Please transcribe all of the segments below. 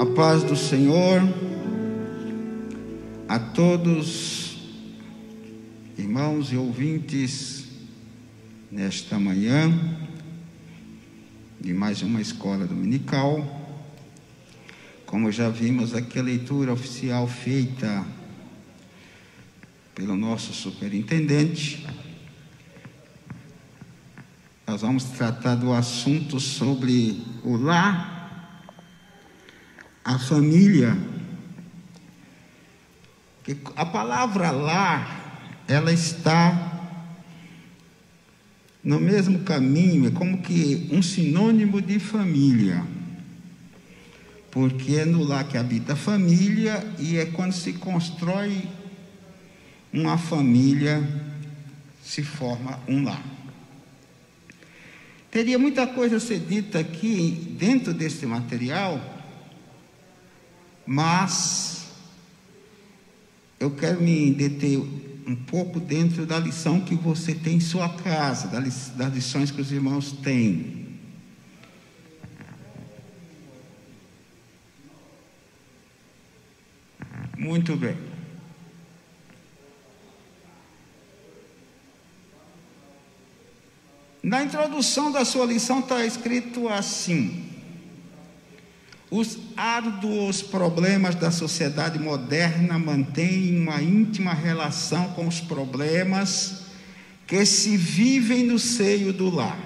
A paz do Senhor a todos, irmãos e ouvintes, nesta manhã de mais uma escola dominical. Como já vimos aqui a leitura oficial feita pelo nosso superintendente, nós vamos tratar do assunto sobre o lar, a família. Que a palavra lar, ela está no mesmo caminho, é como que um sinônimo de família, porque é no lar que habita a família, e é quando se constrói uma família, se forma um lar. Teria muita coisa a ser dita aqui dentro desse material, mas eu quero me deter um pouco dentro da lição que você tem em sua casa, das lições que os irmãos têm. Muito bem. Na introdução da sua lição está escrito assim: os árduos problemas da sociedade moderna mantêm uma íntima relação com os problemas que se vivem no seio do lar.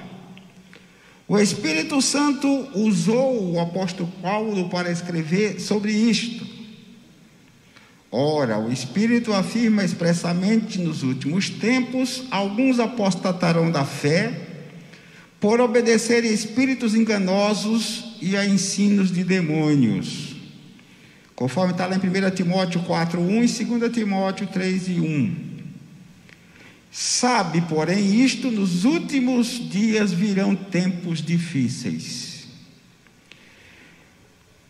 O Espírito Santo usou o apóstolo Paulo para escrever sobre isto. Ora, o Espírito afirma expressamente: nos últimos tempos, alguns apostatarão da fé, por obedecerem a espíritos enganosos e a ensinos de demônios, conforme está lá em 1 Timóteo 4:1 e 2 Timóteo 3:1. Sabe, porém, isto: nos últimos dias virão tempos difíceis.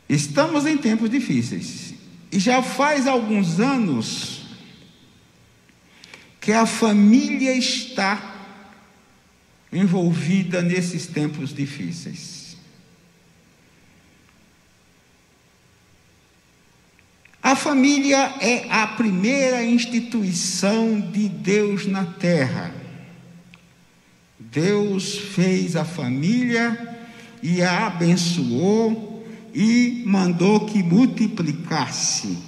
Estamos em tempos difíceis, e já faz alguns anos que a família está envolvida nesses tempos difíceis. A família é a primeira instituição de Deus na terra. Deus fez a família e a abençoou e mandou que multiplicasse.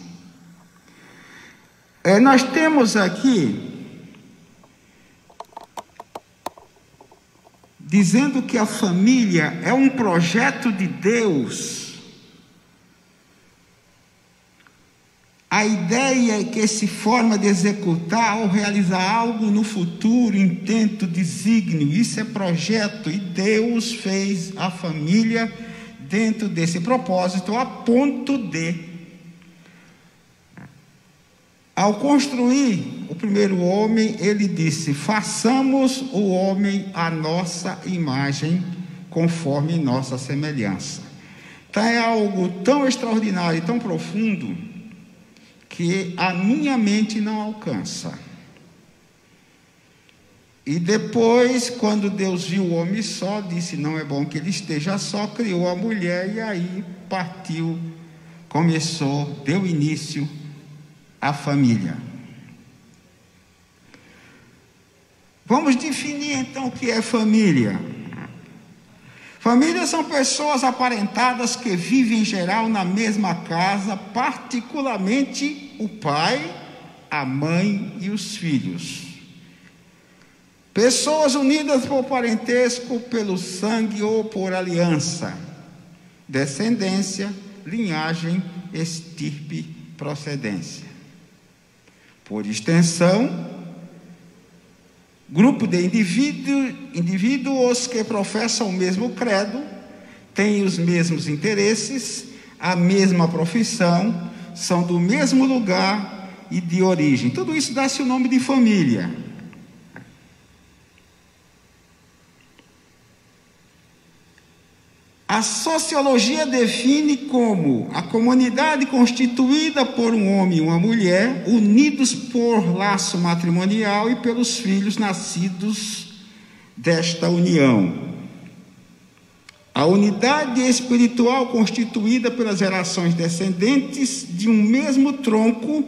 Nós temos aqui dizendo que a família é um projeto de Deus. A ideia é que se forma de executar ou realizar algo no futuro, intento, desígnio. Isso é projeto, e Deus fez a família dentro desse propósito, a ponto de, ao construir o primeiro homem, ele disse: façamos o homem à nossa imagem, conforme nossa semelhança. Então é algo tão extraordinário e tão profundo que a minha mente não alcança. E depois, quando Deus viu o homem só, disse: não é bom que ele esteja só, criou a mulher, e aí partiu, começou, deu início à família. Vamos definir então o que é família. Família são pessoas aparentadas que vivem em geral na mesma casa, particularmente o pai, a mãe e os filhos. Pessoas unidas por parentesco, pelo sangue ou por aliança, descendência, linhagem, estirpe, procedência. Por extensão, grupo de indivíduos que professam o mesmo credo, têm os mesmos interesses, a mesma profissão, são do mesmo lugar e de origem. Tudo isso dá-se o nome de família. A sociologia define como a comunidade constituída por um homem e uma mulher, unidos por laço matrimonial e pelos filhos nascidos desta união. A unidade espiritual constituída pelas gerações descendentes de um mesmo tronco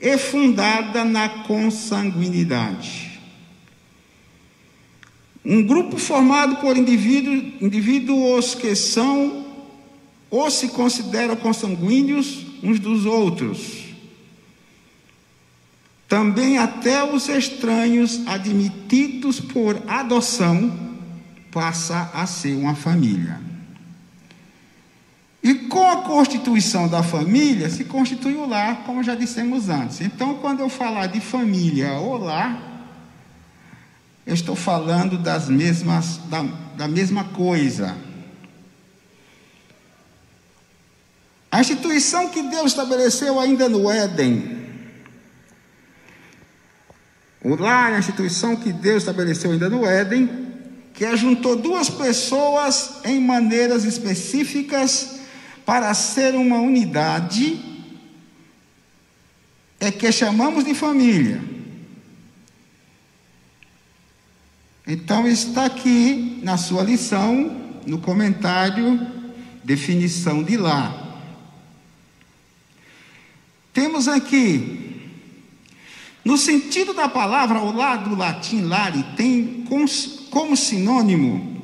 é fundada na consanguinidade. Um grupo formado por indivíduos que são ou se consideram consanguíneos uns dos outros. Também até os estranhos admitidos por adoção passa a ser uma família. E com a constituição da família, se constitui o lar, como já dissemos antes. Então, quando eu falar de família ou lar, eu estou falando da mesma coisa. A instituição que Deus estabeleceu ainda no Éden, o lar é a instituição que Deus estabeleceu ainda no Éden, que ajuntou duas pessoas em maneiras específicas para ser uma unidade, é que chamamos de família. Então está aqui na sua lição, no comentário, definição de lar. Temos aqui, no sentido da palavra, o lar do latim lare tem como sinônimo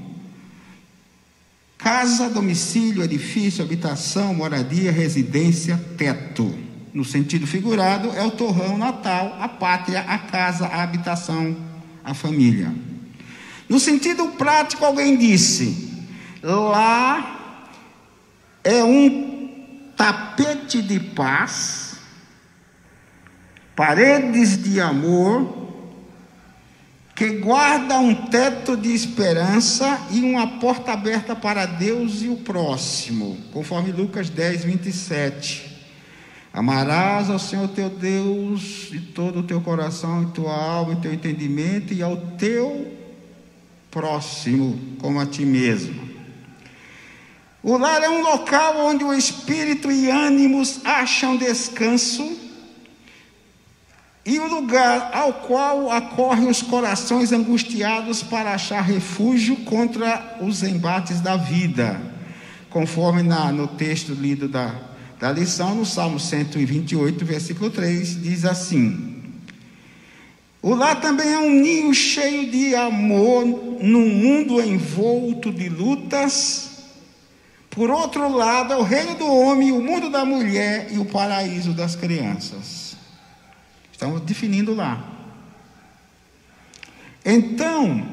casa, domicílio, edifício, habitação, moradia, residência, teto. No sentido figurado, é o torrão natal, a pátria, a casa, a habitação, a família. No sentido prático, alguém disse: lá é um tapete de paz, paredes de amor, que guarda um teto de esperança e uma porta aberta para Deus e o próximo, conforme Lucas 10, 27. Amarás ao Senhor teu Deus de todo o teu coração, e tua alma, e teu entendimento, e ao teu próximo como a ti mesmo. O lar é um local onde o espírito e ânimos acham descanso, e o lugar ao qual acorrem os corações angustiados para achar refúgio contra os embates da vida, conforme no texto lido da lição, no Salmo 128, versículo 3, diz assim: o lar também é um ninho cheio de amor num mundo envolto de lutas. Por outro lado, é o reino do homem, o mundo da mulher e o paraíso das crianças. Estamos definindo lá. Então,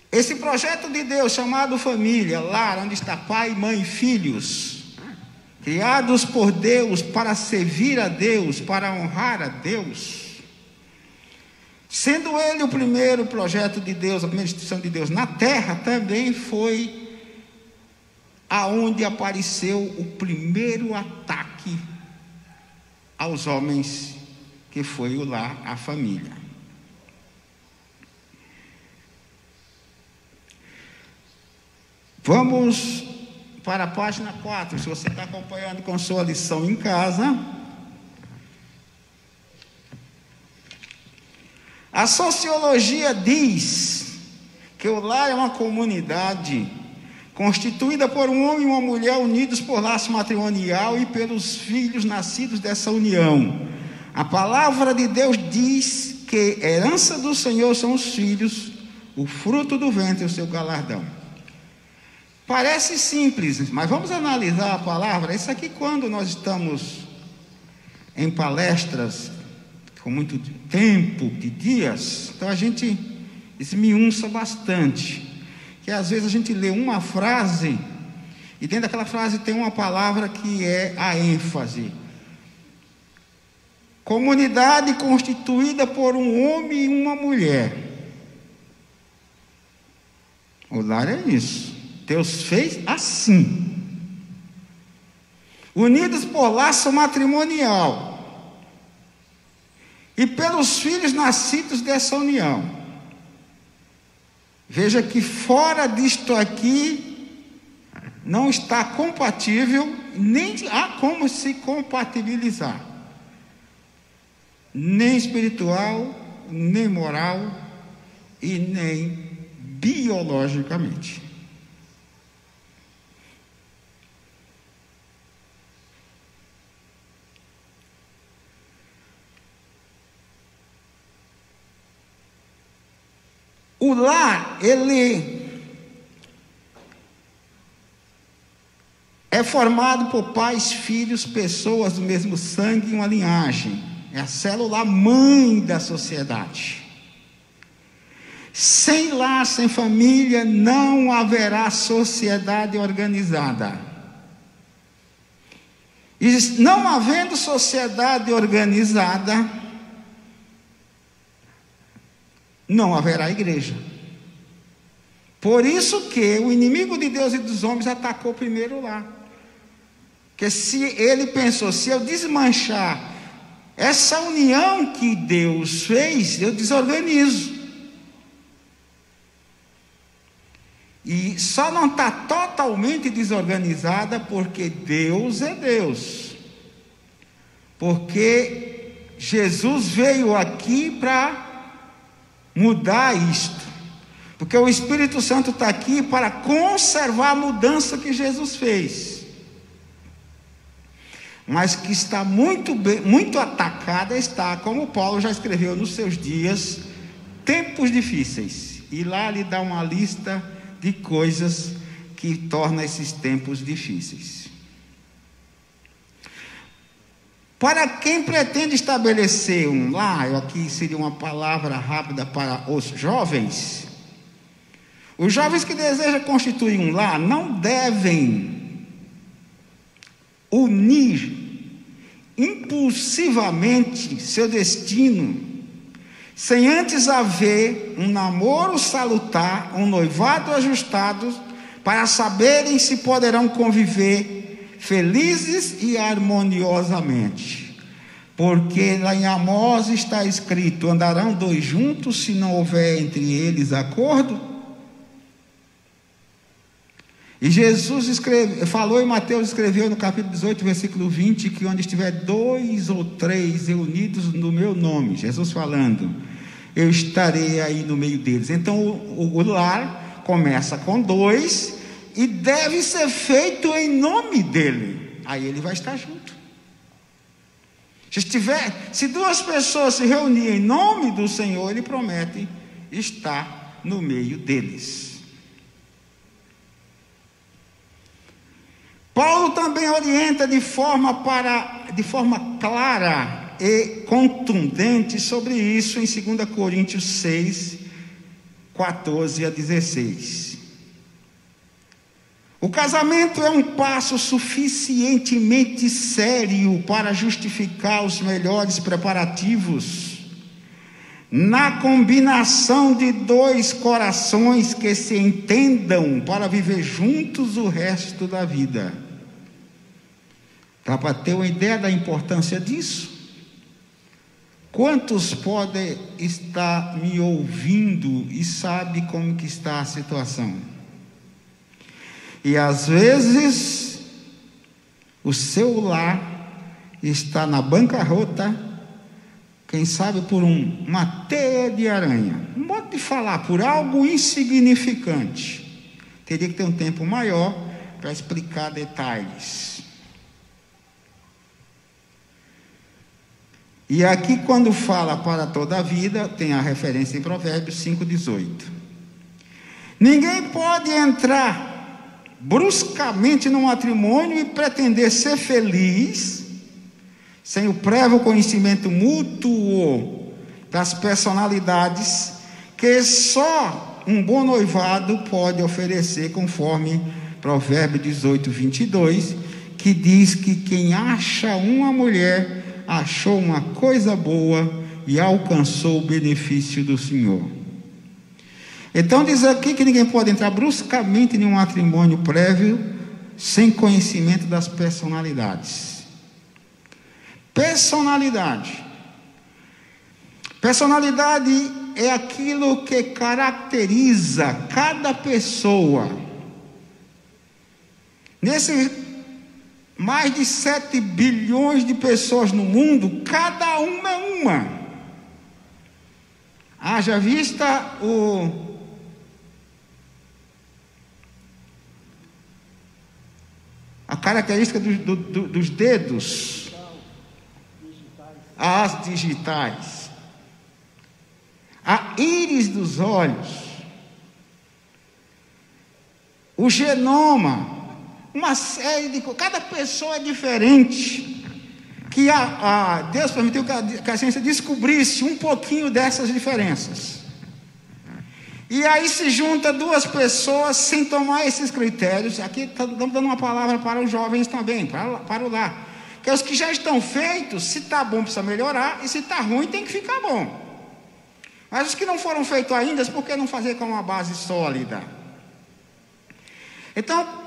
esse projeto de Deus chamado família, lar, onde está pai, mãe e filhos, criados por Deus para servir a Deus, para honrar a Deus, sendo ele o primeiro projeto de Deus, a primeira instituição de Deus na terra, também foi aonde apareceu o primeiro ataque aos homens, que foi o lar, a família. Vamos para a página 4, se você está acompanhando com sua lição em casa. A sociologia diz que o lar é uma comunidade constituída por um homem e uma mulher unidos por laço matrimonial e pelos filhos nascidos dessa união. A palavra de Deus diz que herança do Senhor são os filhos, o fruto do ventre e o seu galardão. Parece simples, mas vamos analisar a palavra. Isso aqui, quando nós estamos em palestras com muito tempo, de dias, então a gente esmiuça bastante. Que às vezes a gente lê uma frase e dentro daquela frase tem uma palavra que é a ênfase. Comunidade constituída por um homem e uma mulher. O lar é isso. Deus fez assim. Unidos por laço matrimonial e pelos filhos nascidos dessa união. Veja que fora disto aqui não está compatível, nem há como se compatibilizar, nem espiritual, nem moral e nem biologicamente. O lar, ele é formado por pais, filhos, pessoas do mesmo sangue e uma linhagem. É a célula mãe da sociedade. Sem lar, sem família, não haverá sociedade organizada. E não havendo sociedade organizada, não haverá igreja. Por isso que o inimigo de Deus e dos homens atacou primeiro lá. Porque se ele pensou, se eu desmanchar essa união que Deus fez, eu desorganizo. E só não está totalmente desorganizada porque Deus é Deus. Porque Jesus veio aqui para mudar isto. Porque o Espírito Santo está aqui para conservar a mudança que Jesus fez. Mas que está muito atacada está, como Paulo já escreveu nos seus dias, tempos difíceis. E lá ele dá uma lista de coisas que tornam esses tempos difíceis. Para quem pretende estabelecer um lar, aqui seria uma palavra rápida para os jovens. Os jovens que desejam constituir um lar não devem unir impulsivamente seu destino, sem antes haver um namoro salutar, um noivado ajustado, para saberem se poderão conviver felizes e harmoniosamente. Porque lá em Amós está escrito: andarão dois juntos se não houver entre eles acordo? E Jesus falou, e Mateus escreveu no capítulo 18, versículo 20, que onde estiver 2 ou 3 reunidos no meu nome, Jesus falando, eu estarei aí no meio deles. Então o lar começa com 2 e deve ser feito em nome dele. Aí ele vai estar junto. Se 2 pessoas se reunirem em nome do Senhor, ele promete estar no meio deles. Paulo também orienta de forma clara e contundente sobre isso em 2 Coríntios 6, 14 a 16. O casamento é um passo suficientemente sério para justificar os melhores preparativos na combinação de 2 corações que se entendam para viver juntos o resto da vida. Dá para ter uma ideia da importância disso? Quantos podem estar me ouvindo e sabem como que está a situação? E às vezes o seu lar está na bancarrota, quem sabe por uma teia de aranha. Um modo de falar, por algo insignificante. Teria que ter um tempo maior para explicar detalhes. E aqui quando fala para toda a vida, tem a referência em Provérbios 5,18. Ninguém pode entrar bruscamente no matrimônio e pretender ser feliz sem o prévio conhecimento mútuo das personalidades que só um bom noivado pode oferecer, conforme Provérbios 18, 22, que diz que quem acha uma mulher achou uma coisa boa e alcançou o benefício do Senhor. Então diz aqui que ninguém pode entrar bruscamente em um matrimônio prévio sem conhecimento das personalidades. Personalidade é aquilo que caracteriza cada pessoa. Nesse mais de 7 bilhões de pessoas no mundo, cada uma é uma. Haja vista a característica dos dedos, as digitais, a íris dos olhos, o genoma, uma série de coisas. Cada pessoa é diferente. Que Deus permitiu que a ciência descobrisse um pouquinho dessas diferenças. E aí se junta duas pessoas sem tomar esses critérios. Aqui estamos dando uma palavra para os jovens também, para o lar. Que é os que já estão feitos, se está bom precisa melhorar, e se está ruim tem que ficar bom. Mas os que não foram feitos ainda, por que não fazer com uma base sólida? Então,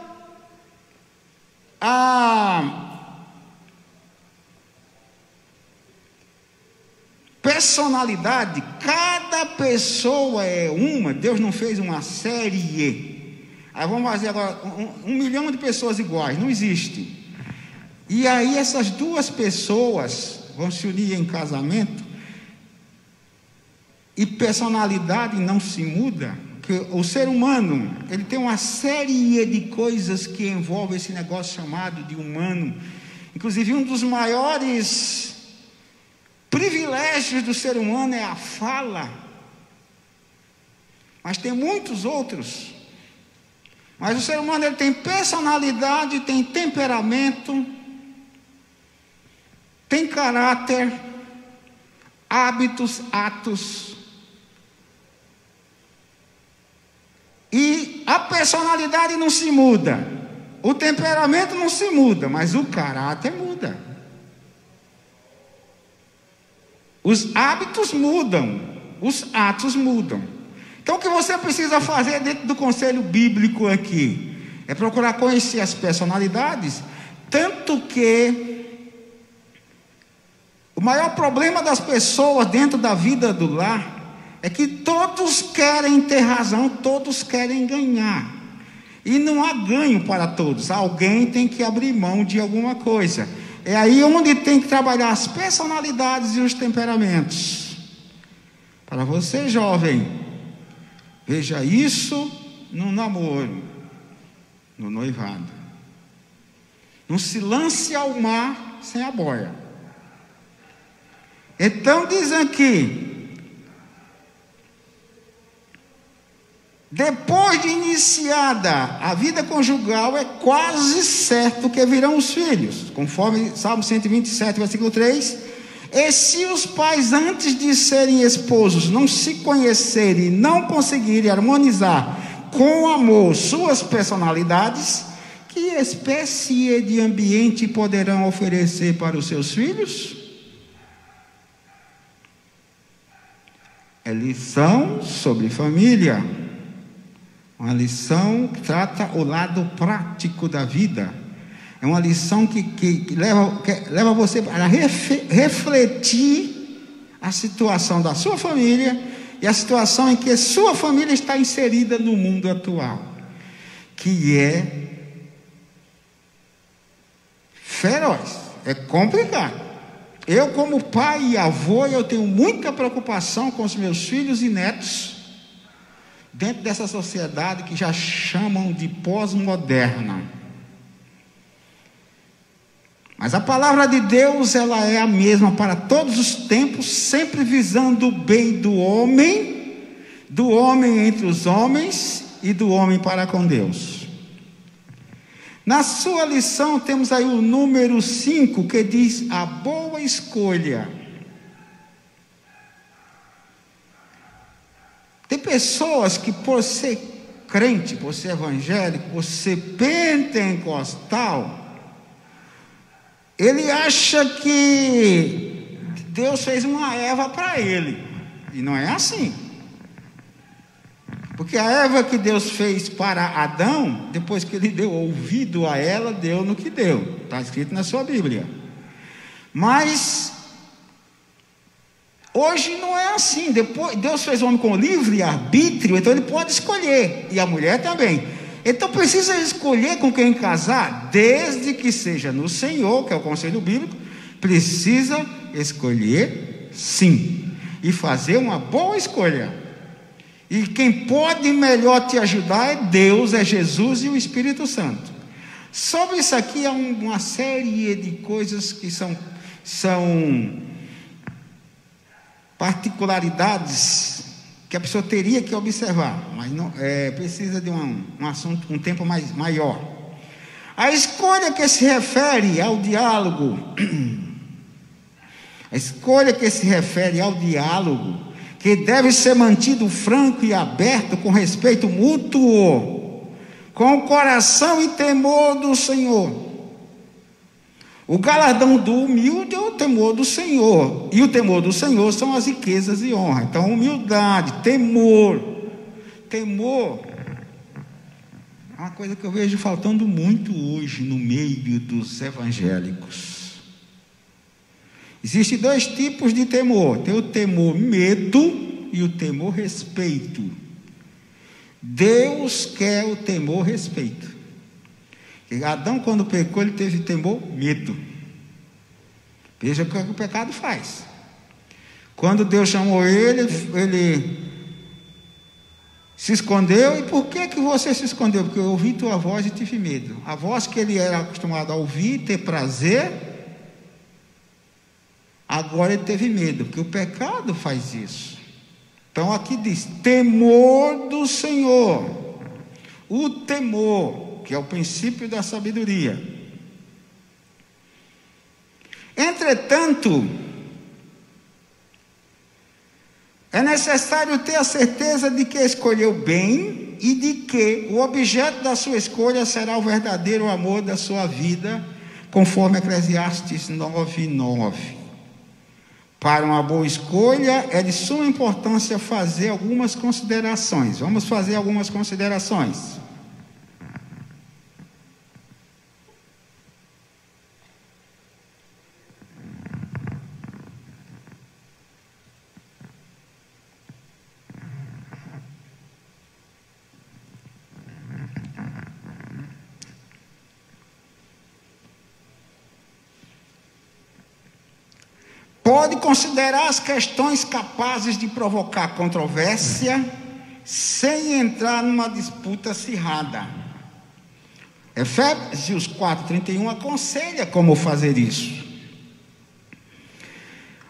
personalidade, cada pessoa é uma. Deus não fez uma série. Aí vamos fazer agora 1 milhão de pessoas iguais, não existe. E aí essas duas pessoas vão se unir em casamento, e personalidade não se muda, porque o ser humano, ele tem uma série de coisas que envolvem esse negócio chamado de humano. Inclusive um dos maiores privilégios do ser humano é a fala, mas tem muitos outros. Mas o ser humano, ele tem personalidade, tem temperamento, tem caráter, hábitos, atos, e a personalidade não se muda, o temperamento não se muda, mas o caráter muda. Os hábitos mudam, os atos mudam. Então o que você precisa fazer dentro do conselho bíblico aqui é procurar conhecer as personalidades, tanto que o maior problema das pessoas dentro da vida do lar é que todos querem ter razão, todos querem ganhar. E não há ganho para todos, alguém tem que abrir mão de alguma coisa. É aí onde tem que trabalhar as personalidades e os temperamentos. Para você, jovem, veja isso no namoro, no noivado. Não se lance ao mar sem a boia. Então diz aqui, depois de iniciada a vida conjugal, é quase certo que virão os filhos, conforme Salmo 127, versículo 3. E se os pais, antes de serem esposos, não se conhecerem e não conseguirem harmonizar com amor suas personalidades, que espécie de ambiente poderão oferecer para os seus filhos? É lição sobre família. Uma lição que trata o lado prático da vida. É uma lição que leva você a refletir a situação da sua família e a situação em que sua família está inserida no mundo atual, que é feroz, é complicado. Eu, como pai e avô, eu tenho muita preocupação com os meus filhos e netos, dentro dessa sociedade que já chamam de pós-moderna. Mas a palavra de Deus, ela é a mesma para todos os tempos, sempre visando o bem do homem entre os homens e do homem para com Deus. Na sua lição temos aí o número 5, que diz a boa escolha. Tem pessoas que, por ser crente, por ser evangélico, por ser pentecostal, ele acha que Deus fez uma Eva para ele. E não é assim. Porque a Eva que Deus fez para Adão, depois que ele deu ouvido a ela, deu no que deu. Está escrito na sua Bíblia. Mas hoje não é assim. Deus fez o homem com livre arbítrio, então ele pode escolher, e a mulher também. Então precisa escolher com quem casar, desde que seja no Senhor, que é o conselho bíblico. Precisa escolher sim. e fazer uma boa escolha. E quem pode melhor te ajudar é Deus, é Jesus e o Espírito Santo. Sobre isso aqui há uma série de coisas que são particularidades que a pessoa teria que observar, mas não, precisa de um assunto, um tempo maior. A escolha que se refere ao diálogo, que deve ser mantido franco e aberto, com respeito mútuo, com o coração e temor do Senhor. O galardão do humilde é o temor do Senhor, e o temor do Senhor são as riquezas e honra. Então, humildade, temor é uma coisa que eu vejo faltando muito hoje no meio dos evangélicos. Existem dois tipos de temor: tem o temor medo e o temor respeito. Deus quer o temor respeito. E Adão, quando pecou, ele teve temor medo. Veja o que o pecado faz. Quando Deus chamou ele se escondeu. E por que você se escondeu? Porque eu ouvi tua voz e tive medo. A voz que ele era acostumado a ouvir, ter prazer, agora ele teve medo, porque o pecado faz isso. Então aqui diz: temor do Senhor. O temor, que é o princípio da sabedoria. Entretanto, é necessário ter a certeza de que escolheu bem e de que o objeto da sua escolha será o verdadeiro amor da sua vida, conforme Eclesiastes 9:9. Para uma boa escolha, é de suma importância fazer algumas considerações. Vamos fazer algumas considerações. Pode considerar as questões capazes de provocar controvérsia sem entrar numa disputa acirrada. Efésios 4:31 aconselha como fazer isso.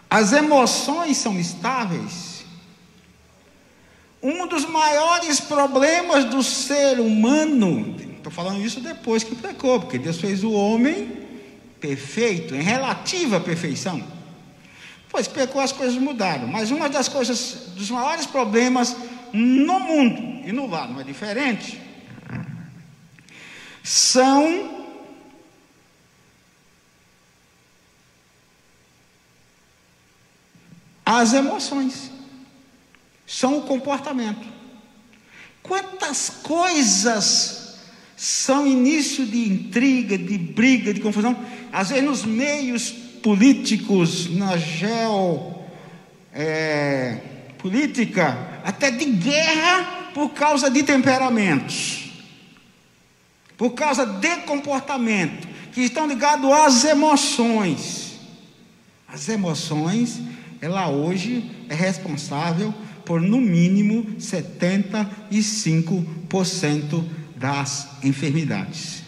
As emoções são estáveis. Um dos maiores problemas do ser humano, estou falando isso depois que pecou, porque Deus fez o homem perfeito, em relativa perfeição. Pois pecou, as coisas mudaram. Mas uma das coisas, dos maiores problemas no mundo, e no lá não é diferente, são as emoções, são o comportamento. Quantas coisas são início de intriga, de briga, de confusão, às vezes nos meios políticos, na geopolítica, até de guerra, por causa de temperamentos, por causa de comportamento, que estão ligados às emoções. As emoções, ela hoje é responsável por no mínimo 75% das enfermidades.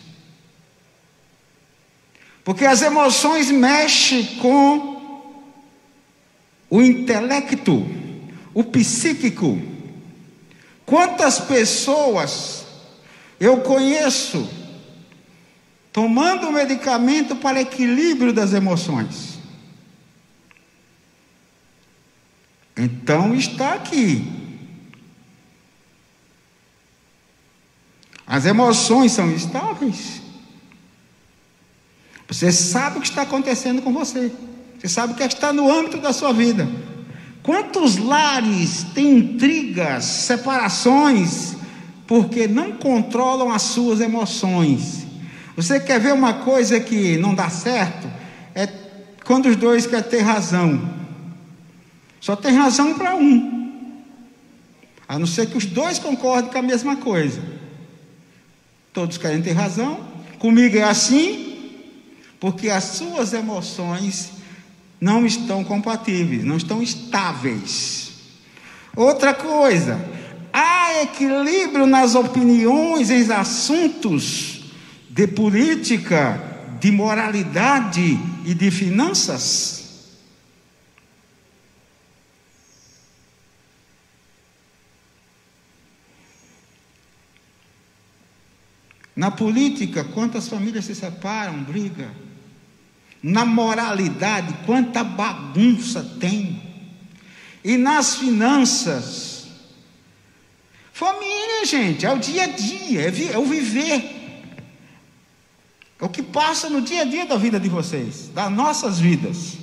Porque as emoções mexem com o intelecto, o psíquico. Quantas pessoas eu conheço tomando medicamento para equilíbrio das emoções? Então está aqui. As emoções são estáveis. Você sabe o que está acontecendo com você. Você sabe o que está no âmbito da sua vida. Quantos lares têm intrigas, separações, porque não controlam as suas emoções? Você quer ver uma coisa que não dá certo? É quando os dois querem ter razão. Só tem razão para um. A não ser que os dois concordem com a mesma coisa. Todos querem ter razão. Comigo é assim. Porque as suas emoções não estão compatíveis, não estão estáveis. Outra coisa, há equilíbrio nas opiniões em assuntos de política, de moralidade e de finanças. Na política, quantas famílias se separam, brigam. Na moralidade, quanta bagunça tem. E nas finanças, família, gente, é o dia a dia, é o viver. É o que passa no dia a dia da vida de vocês, das nossas vidas.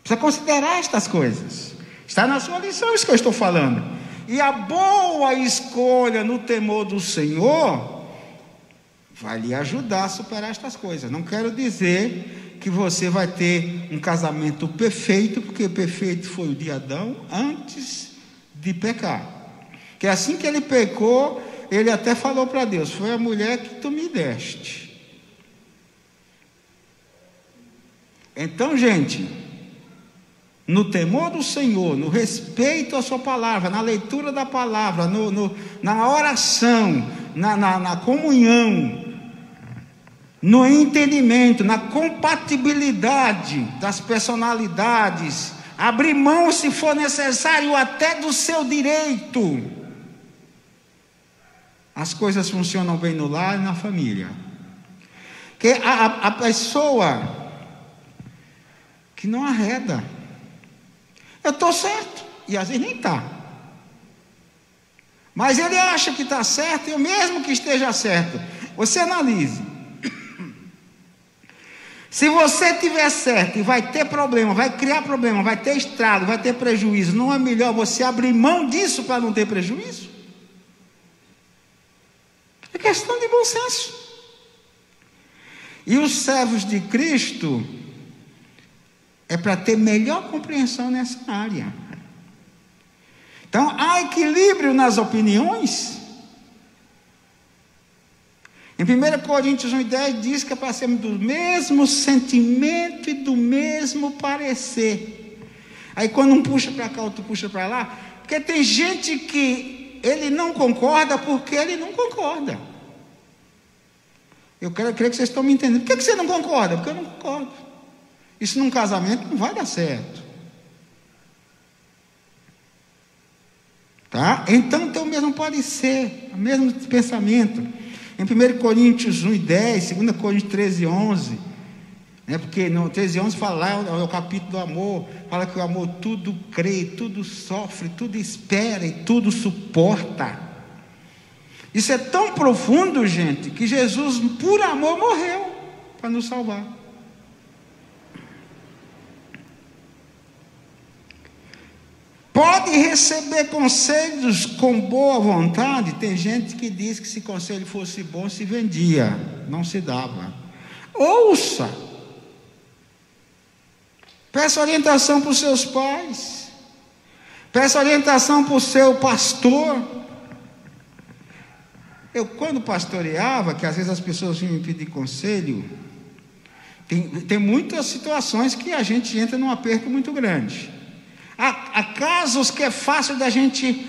Precisa considerar estas coisas. Está na sua lição isso que eu estou falando. E a boa escolha no temor do Senhor vai lhe ajudar a superar estas coisas. Não quero dizer que você vai ter um casamento perfeito, porque perfeito foi o de Adão antes de pecar. Que assim que ele pecou, ele até falou para Deus: foi a mulher que tu me deste. Então, gente, no temor do Senhor, no respeito à sua palavra, na leitura da palavra, na oração, na comunhão, no entendimento, na compatibilidade das personalidades, abrir mão, se for necessário, até do seu direito, as coisas funcionam bem no lar e na família. Que a pessoa que não arreda, eu estou certo, e às vezes nem está, mas ele acha que está certo, e mesmo que esteja certo, você analise. Se você tiver certo e vai ter problema, vai criar problema, vai ter estrago, vai ter prejuízo, não é melhor você abrir mão disso para não ter prejuízo? É questão de bom senso. E os servos de Cristo é para ter melhor compreensão nessa área. Então, há equilíbrio nas opiniões. Em 1 Coríntios 1,10 diz que é para sermos do mesmo sentimento e do mesmo parecer. Aí quando um puxa para cá, outro puxa para lá, porque tem gente que ele não concorda porque ele não concorda. Eu creio que vocês estão me entendendo. Por que você não concorda? Porque eu não concordo. Isso num casamento não vai dar certo. Tá? Então o mesmo pode ser, o mesmo pensamento. Em 1 Coríntios 1,10, 2 Coríntios 13,11, né, porque no 13,11 fala lá, é o capítulo do amor, fala que o amor tudo crê, tudo sofre, tudo espera e tudo suporta. Isso é tão profundo, gente, que Jesus, por amor, morreu para nos salvar. Pode receber conselhos com boa vontade. Tem gente que diz que se conselho fosse bom, se vendia, não se dava. Ouça. Peça orientação para os seus pais. Peça orientação para o seu pastor. Eu, quando pastoreava, que às vezes as pessoas vinham me pedir conselho, tem muitas situações que a gente entra num aperto muito grande. Há casos que é fácil da gente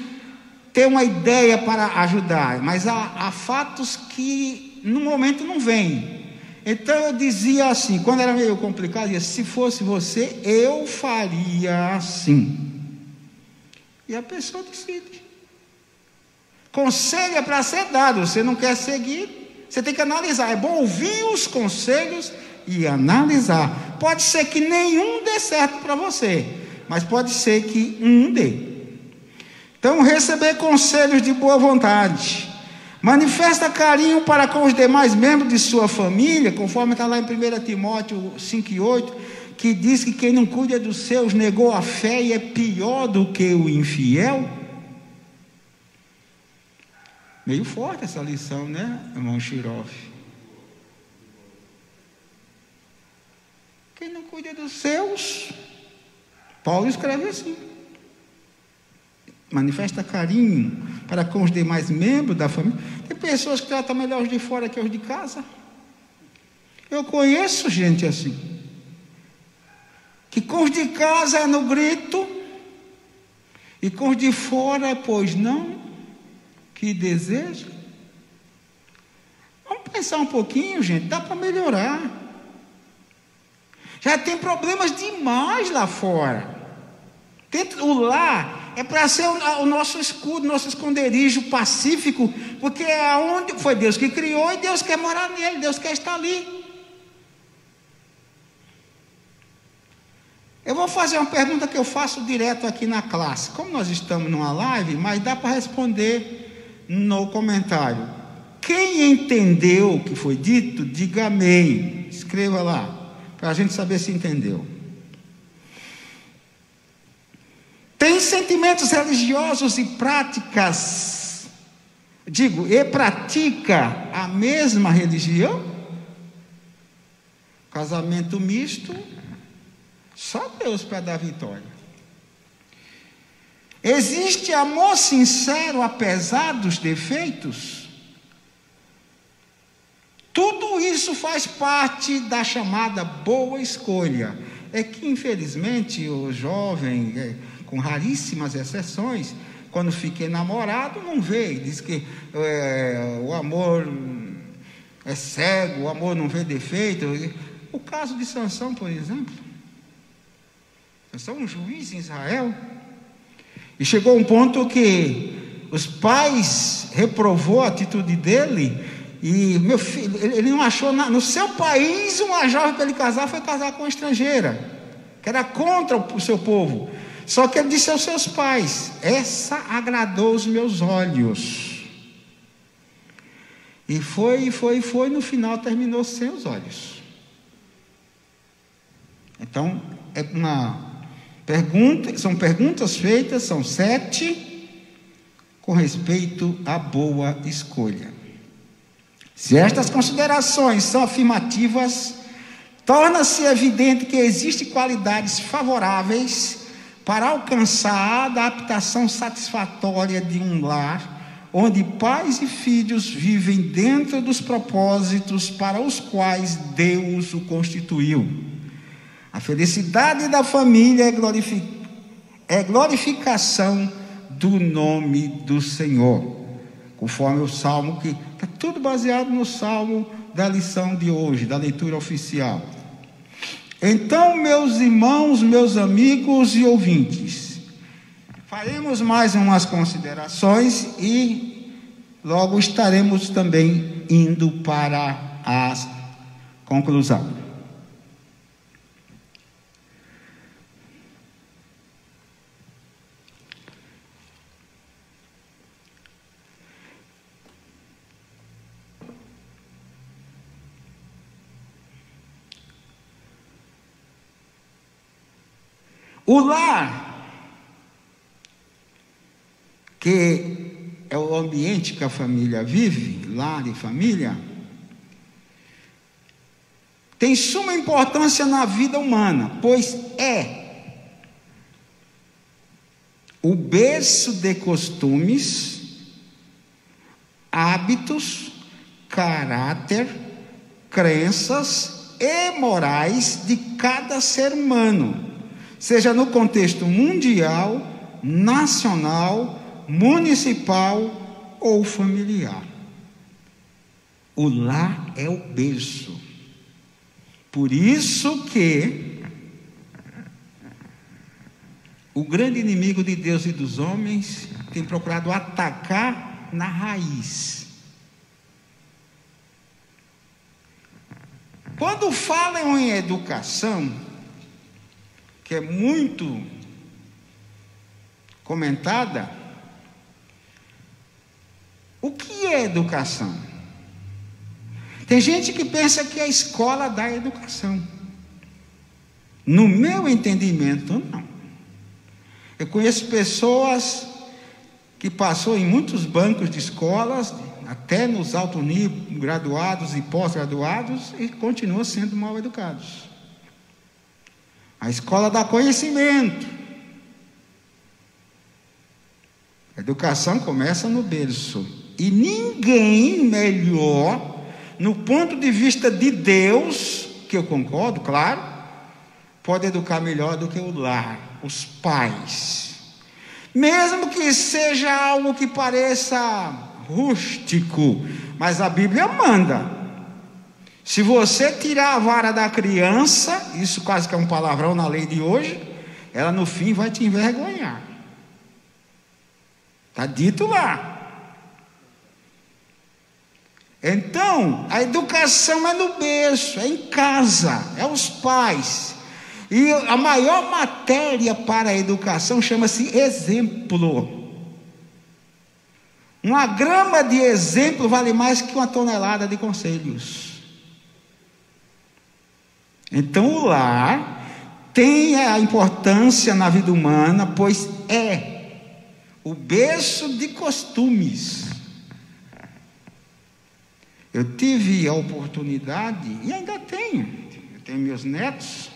ter uma ideia para ajudar, mas há fatos que no momento não vêm. Então eu dizia assim, quando era meio complicado, eu dizia: se fosse você, eu faria assim. E a pessoa decide. Conselho é para ser dado, você não quer seguir, você tem que analisar. É bom ouvir os conselhos e analisar. Pode ser que nenhum dê certo para você, mas pode ser que um dê. Então, receber conselhos de boa vontade. Manifesta carinho para com os demais membros de sua família, conforme está lá em 1 Timóteo 5,8, que diz que quem não cuida dos seus negou a fé e é pior do que o infiel. Meio forte essa lição, né, irmão Shiroff? Quem não cuida dos seus, Paulo escreve assim: manifesta carinho para com os demais membros da família. Tem pessoas que tratam melhor os de fora que os de casa. Eu conheço gente assim. que com os de casa é no grito, e com os de fora, pois não, que deseja. Vamos pensar um pouquinho, gente, dá para melhorar. Já tem problemas demais lá fora. O lar é para ser o nosso escudo, nosso esconderijo pacífico, porque é onde foi Deus que criou e Deus quer morar nele, Deus quer estar ali. Eu vou fazer uma pergunta que eu faço direto aqui na classe. Como nós estamos numa live, mas dá para responder no comentário. Quem entendeu o que foi dito, diga amém. Escreva lá, para a gente saber se entendeu. Tem sentimentos religiosos e práticas, e pratica a mesma religião? Casamento misto, só Deus para dar vitória. Existe amor sincero apesar dos defeitos? Tudo isso faz parte da chamada boa escolha. É que infelizmente o jovem, com raríssimas exceções, quando fica namorado, não vê, diz que o amor é cego, o amor não vê defeito. O caso de Sansão, por exemplo. Sansão, um juiz em Israel, e chegou um ponto que os pais reprovou a atitude dele, e meu filho, ele não achou no seu país uma jovem para ele casar, foi casar com uma estrangeira, que era contra o seu povo. Só que ele disse aos seus pais: essa agradou os meus olhos. E foi, no final terminou sem os olhos. Então, é uma pergunta, são perguntas feitas, são 7, com respeito à boa escolha. Se estas considerações são afirmativas, torna-se evidente que existem qualidades favoráveis para alcançar a adaptação satisfatória de um lar, onde pais e filhos vivem dentro dos propósitos para os quais Deus o constituiu. A felicidade da família é glorificação do nome do Senhor, conforme o Salmo, que está tudo baseado no Salmo da lição de hoje, da leitura oficial. Então, meus irmãos, meus amigos e ouvintes, faremos mais umas considerações e logo estaremos também indo para a conclusão. O lar, que é o ambiente que a família vive, lar e família, tem suma importância na vida humana, pois é o berço de costumes, hábitos, caráter, crenças e morais de cada ser humano, seja no contexto mundial, nacional, municipal ou familiar. O lar é o berço. Por isso que o grande inimigo de Deus e dos homens tem procurado atacar na raiz. Quando falam em educação, que é muito comentada, o que é educação? Tem gente que pensa que a escola dá educação. No meu entendimento, não. Eu conheço pessoas que passou em muitos bancos de escolas, até nos altos níveis, graduados e pós-graduados, e continuam sendo mal educados. A escola dá conhecimento. A educação começa no berço. E ninguém melhor, no ponto de vista de Deus, que eu concordo, claro, pode educar melhor do que o lar, os pais. Mesmo que seja algo que pareça rústico, mas a Bíblia manda. Se você tirar a vara da criança, isso quase que é um palavrão na lei de hoje, ela no fim vai te envergonhar. Está dito lá. Então, a educação é no berço, é em casa, é os pais. E a maior matéria para a educação chama-se exemplo. Uma grama de exemplo vale mais que uma tonelada de conselhos. Então o lar tem a importância na vida humana, pois é o berço de costumes. Eu tive a oportunidade, e ainda tenho, eu tenho meus netos,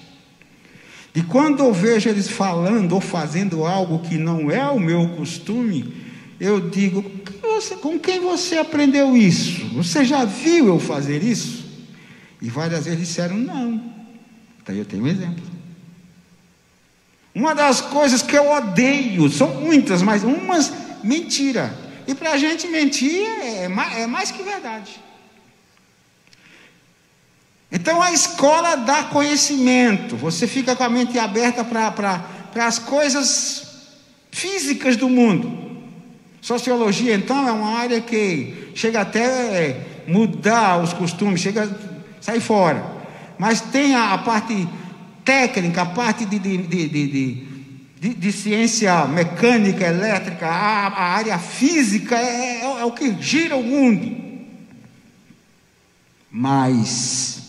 e quando eu vejo eles falando ou fazendo algo que não é o meu costume, eu digo: com quem você aprendeu isso? Você já viu eu fazer isso? E várias vezes disseram não. Então eu tenho um exemplo. Uma das coisas que eu odeio, são muitas, mas umas, mentira. E para a gente mentir é mais que verdade. Então a escola dá conhecimento, você fica com a mente aberta para as coisas físicas do mundo. Sociologia, então, é uma área que chega até mudar os costumes, chega a sair fora. Mas tem a parte técnica, a parte de ciência mecânica, elétrica, a área física é o que gira o mundo. Mas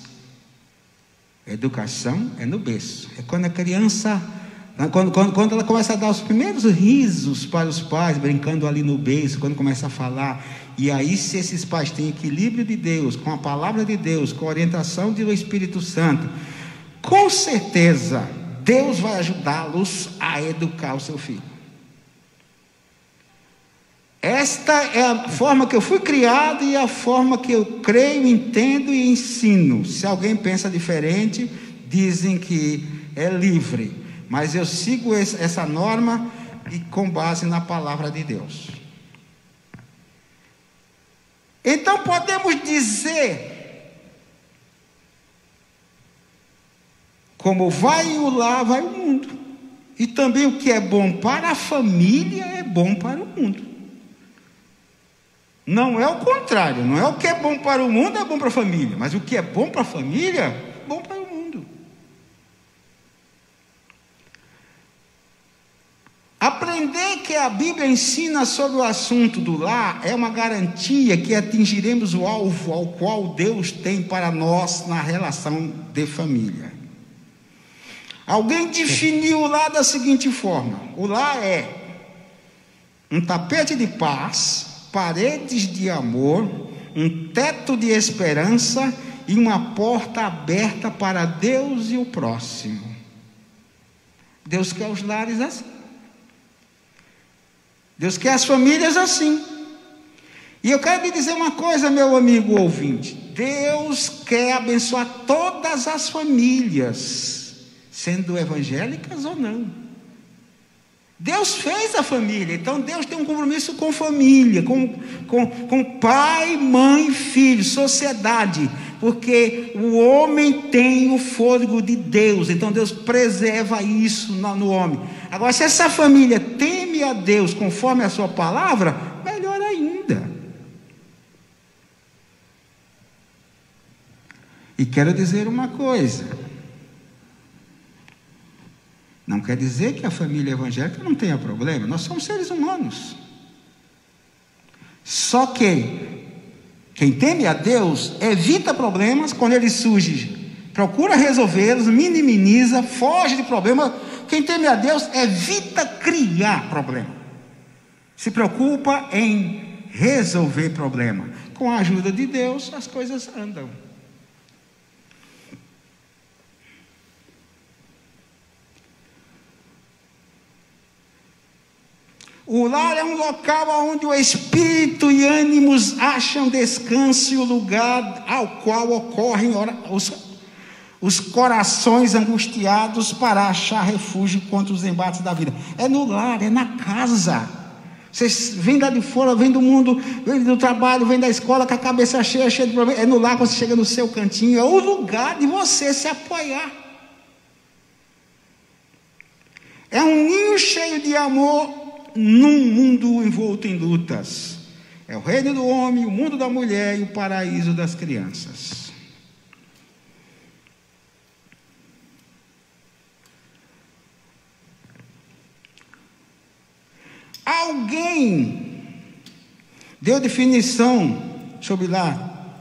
educação é no berço. É quando a criança, quando ela começa a dar os primeiros risos para os pais, brincando ali no berço, quando começa a falar. E aí, se esses pais têm equilíbrio de Deus, com a palavra de Deus, com a orientação do Espírito Santo, com certeza Deus vai ajudá-los a educar o seu filho. Esta é a forma que eu fui criado e a forma que eu creio, entendo e ensino. Se alguém pensa diferente, dizem que é livre. Mas eu sigo essa norma e com base na palavra de Deus. Então podemos dizer, como vai o lar, vai o mundo. E também o que é bom para a família é bom para o mundo. Não é o contrário, não é o que é bom para o mundo é bom para a família, mas o que é bom para a família é bom para o mundo. Aprender que a Bíblia ensina sobre o assunto do lar é uma garantia que atingiremos o alvo ao qual Deus tem para nós na relação de família. Alguém definiu o lar da seguinte forma: o lar é um tapete de paz, paredes de amor, um teto de esperança e uma porta aberta para Deus e o próximo. Deus quer os lares assim. Deus quer as famílias assim. E eu quero lhe dizer uma coisa, meu amigo ouvinte: Deus quer abençoar todas as famílias, sendo evangélicas ou não. Deus fez a família, então Deus tem um compromisso com família, com pai, mãe, filho, sociedade, porque o homem tem o fôlego de Deus, então Deus preserva isso no homem. Agora, se essa família teme a Deus conforme a sua palavra, melhor ainda. E quero dizer uma coisa: não quer dizer que a família evangélica não tenha problema. Nós somos seres humanos. Só que quem teme a Deus evita problemas quando eles surgem, procura resolvê-los, minimiza, foge de problemas. Quem teme a Deus evita criar problema. Se preocupa em resolver problema. Com a ajuda de Deus, as coisas andam. O lar é um local onde o espírito e ânimos acham descanso e o lugar ao qual ocorrem os corações angustiados para achar refúgio contra os embates da vida. É no lar, é na casa. Vocês vêm lá de fora, vêm do mundo, vêm do trabalho, vêm da escola com a cabeça cheia de problemas. É no lar, quando você chega no seu cantinho, é o lugar de você se apoiar. É um ninho cheio de amor num mundo envolto em lutas. É o reino do homem, o mundo da mulher e o paraíso das crianças. Alguém deu definição sobre lá,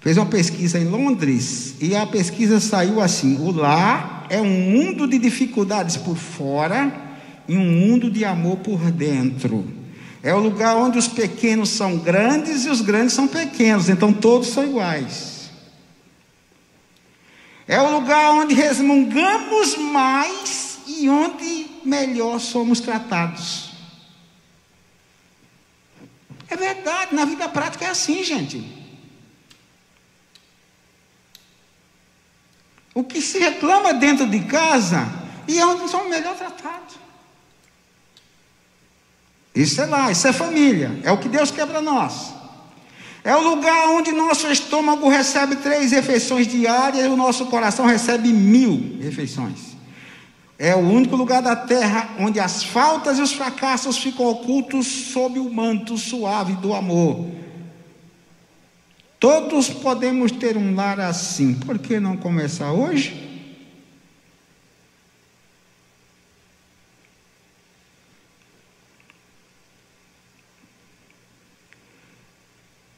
fez uma pesquisa em Londres, e a pesquisa saiu assim: o lar é um mundo de dificuldades por fora e um mundo de amor por dentro. É o lugar onde os pequenos são grandes e os grandes são pequenos, então todos são iguais. É o lugar onde resmungamos mais e onde melhor somos tratados. É verdade, na vida prática é assim, gente. O que se reclama dentro de casa e é onde somos melhor tratados. Isso é lá, isso é família, é o que Deus quer para nós. É o lugar onde nosso estômago recebe 3 refeições diárias e o nosso coração recebe 1000 refeições. É o único lugar da terra onde as faltas e os fracassos ficam ocultos sob o manto suave do amor. Todos podemos ter um lar assim. Por que não começar hoje?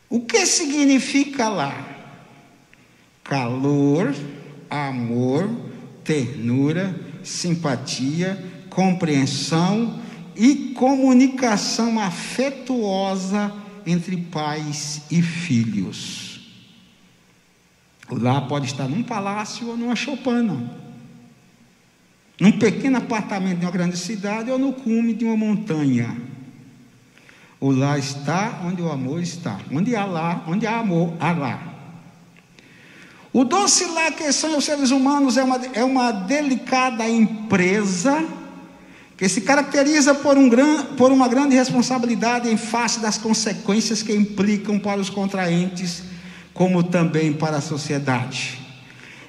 O que significa lar? Calor, amor, ternura, simpatia, compreensão e comunicação afetuosa entre pais e filhos. Lá pode estar num palácio ou numa choupana, num pequeno apartamento de uma grande cidade ou no cume de uma montanha. O lar está onde o amor está. Onde há lar, onde há amor, há lar. O doce lar que são os seres humanos é uma delicada empresa que se caracteriza por uma grande responsabilidade em face das consequências que implicam para os contraentes, como também para a sociedade.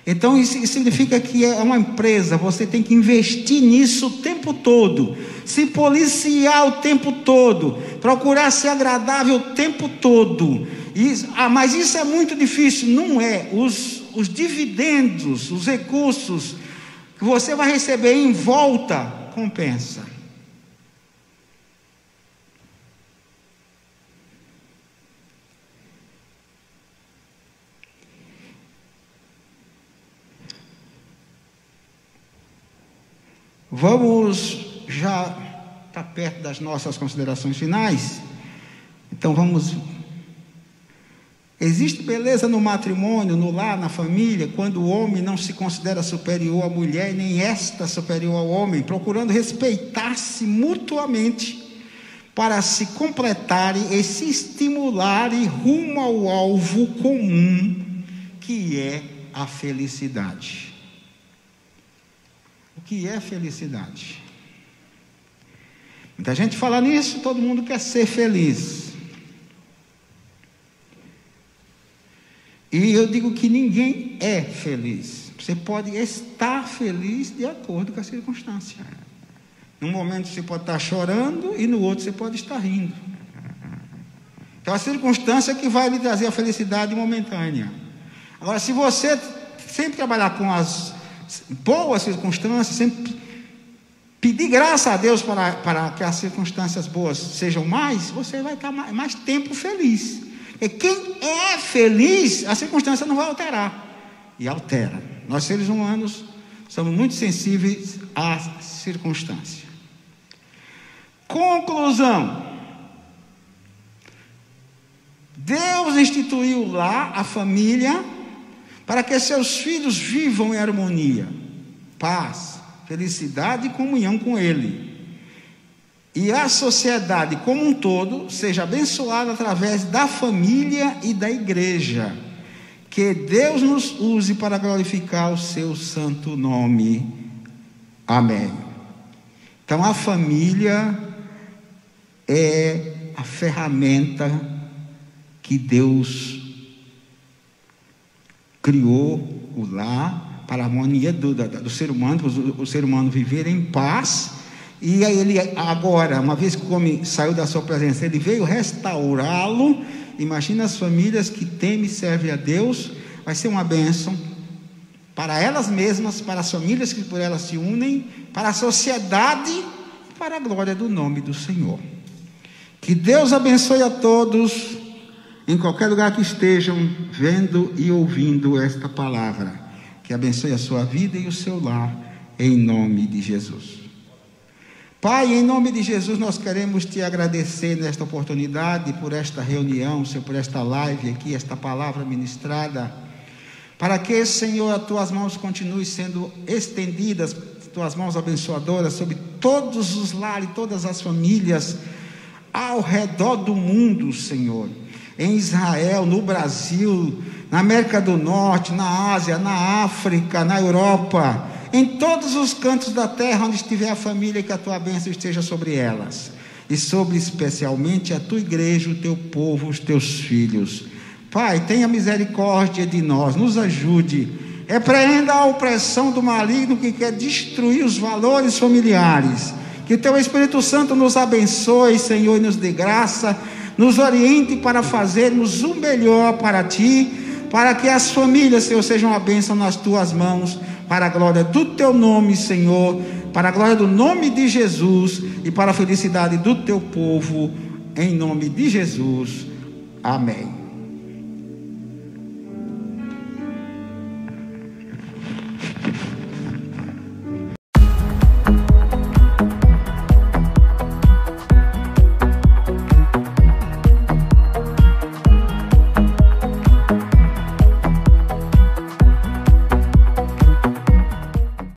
Então isso significa que é uma empresa, você tem que investir nisso o tempo todo, se policiar o tempo todo, procurar ser agradável o tempo todo. Mas isso é muito difícil, não é? Os dividendos, os recursos que você vai receber em volta, compensa. Vamos já estar perto das nossas considerações finais. Então vamos. Existe beleza no matrimônio, no lar, na família, quando o homem não se considera superior à mulher, nem esta superior ao homem, procurando respeitar-se mutuamente para se completarem e se estimularem rumo ao alvo comum, que é a felicidade. O que é felicidade? Muita gente fala nisso, todo mundo quer ser feliz. E eu digo que ninguém é feliz. Você pode estar feliz de acordo com a circunstância. Num momento você pode estar chorando e no outro você pode estar rindo. Então a circunstância que vai lhe trazer a felicidade momentânea. Agora, se você sempre trabalhar com as boas circunstâncias, sempre pedir graça a Deus para que as circunstâncias boas sejam mais, você vai estar mais tempo feliz. E quem é feliz, a circunstância não vai alterar. E altera. Nós seres humanos somos muito sensíveis à circunstância. Conclusão. Deus instituiu lá a família para que seus filhos vivam em harmonia, paz, felicidade e comunhão com Ele. E a sociedade como um todo seja abençoada através da família e da igreja. Que Deus nos use para glorificar o seu santo nome. Amém. Então a família é a ferramenta que Deus criou o lar para a harmonia do ser humano, o ser humano viver em paz. E aí ele agora, uma vez que o homem saiu da sua presença, ele veio restaurá-lo. Imagina as famílias que temem e servem a Deus. Vai ser uma bênção para elas mesmas, para as famílias que por elas se unem, para a sociedade e para a glória do nome do Senhor. Que Deus abençoe a todos, em qualquer lugar que estejam vendo e ouvindo esta palavra. Que abençoe a sua vida e o seu lar, em nome de Jesus. Pai, em nome de Jesus, nós queremos te agradecer nesta oportunidade, por esta reunião, Senhor, por esta live aqui, esta palavra ministrada, para que, Senhor, as tuas mãos continuem sendo estendidas, tuas mãos abençoadoras, sobre todos os lares, todas as famílias, ao redor do mundo, Senhor, em Israel, no Brasil, na América do Norte, na Ásia, na África, na Europa, em todos os cantos da terra onde estiver a família, que a tua bênção esteja sobre elas, e sobre especialmente a tua igreja, o teu povo, os teus filhos. Pai, tenha misericórdia de nós, nos ajude, repreenda a opressão do maligno que quer destruir os valores familiares. Que o teu Espírito Santo nos abençoe, Senhor, e nos dê graça, nos oriente para fazermos o melhor para ti, para que as famílias, Senhor, sejam a bênção nas tuas mãos, para a glória do teu nome, Senhor, para a glória do nome de Jesus e para a felicidade do teu povo, em nome de Jesus. Amém.